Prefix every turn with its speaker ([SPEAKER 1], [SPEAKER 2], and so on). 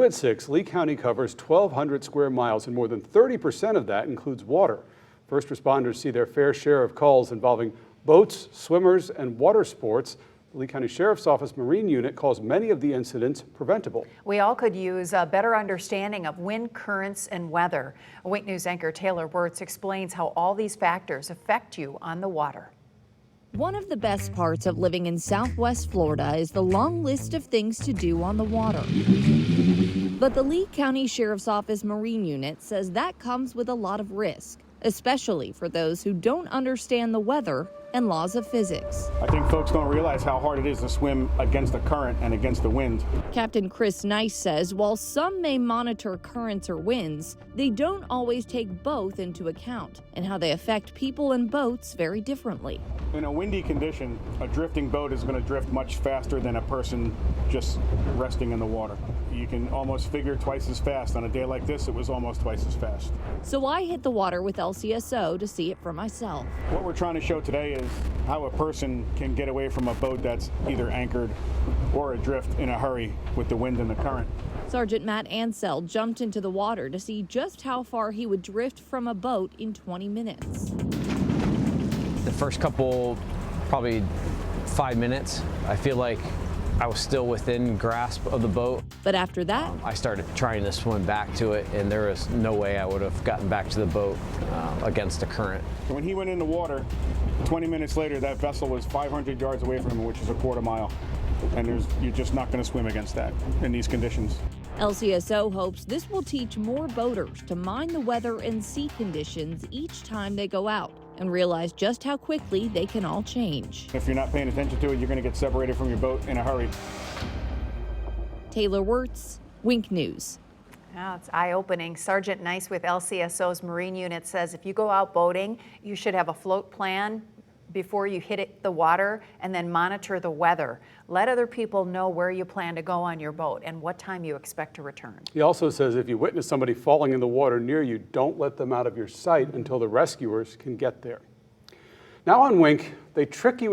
[SPEAKER 1] At 6, Lee County covers 1,200 square miles, and more than 30% of that includes water. First responders see their fair share of calls involving boats, swimmers, and water sports. The Lee County Sheriff's Office Marine Unit calls many of the incidents preventable.
[SPEAKER 2] We all could use a better understanding of wind, currents, and weather. Wink News anchor Taylor Wirtz explains how all these factors affect you on the water.
[SPEAKER 3] One of the best parts of living in Southwest Florida is the long list of things to do on the water. But the Lee County Sheriff's Office Marine Unit says that comes with a lot of risk, especially for those who don't understand the weather and laws of physics.
[SPEAKER 4] I think folks don't realize how hard it is to swim against the current and against the wind.
[SPEAKER 3] Captain Chris Nice says while some may monitor currents or winds, they don't always take both into account, and how they affect people and boats very differently.
[SPEAKER 4] In a windy condition, a drifting boat is going to drift much faster than a person just resting in the water. You can almost figure twice as fast. On a day like this, it was almost twice as fast.
[SPEAKER 3] So I hit the water with LCSO to see it for myself.
[SPEAKER 4] What we're trying to show today is how a person can get away from a boat that's either anchored or adrift in a hurry with the wind and the current.
[SPEAKER 3] Sergeant Matt Ansell jumped into the water to see just how far he would drift from a boat in 20 minutes.
[SPEAKER 5] The first couple, probably 5 minutes, I feel like I was still within grasp of the boat.
[SPEAKER 3] But after that,
[SPEAKER 5] I started trying to swim back to it, and there was no way I would have gotten back to the boat against the current.
[SPEAKER 4] When he went in the water, 20 minutes later, that vessel was 500 yards away from him, which is a quarter mile. And you're just not going to swim against that in these conditions.
[SPEAKER 3] LCSO hopes this will teach more boaters to mind the weather and sea conditions each time they go out and realize just how quickly they can all change.
[SPEAKER 4] If you're not paying attention to it, you're going to get separated from your boat in a hurry.
[SPEAKER 3] Taylor Wirtz, Wink News.
[SPEAKER 2] Now it's eye-opening. Sergeant Nice with LCSO's Marine Unit says if you go out boating, you should have a float plan before you hit the water, and then monitor the weather. Let other people know where you plan to go on your boat and what time you expect to return.
[SPEAKER 1] He also says if you witness somebody falling in the water near you, don't let them out of your sight until the rescuers can get there. Now on Wink, they trick you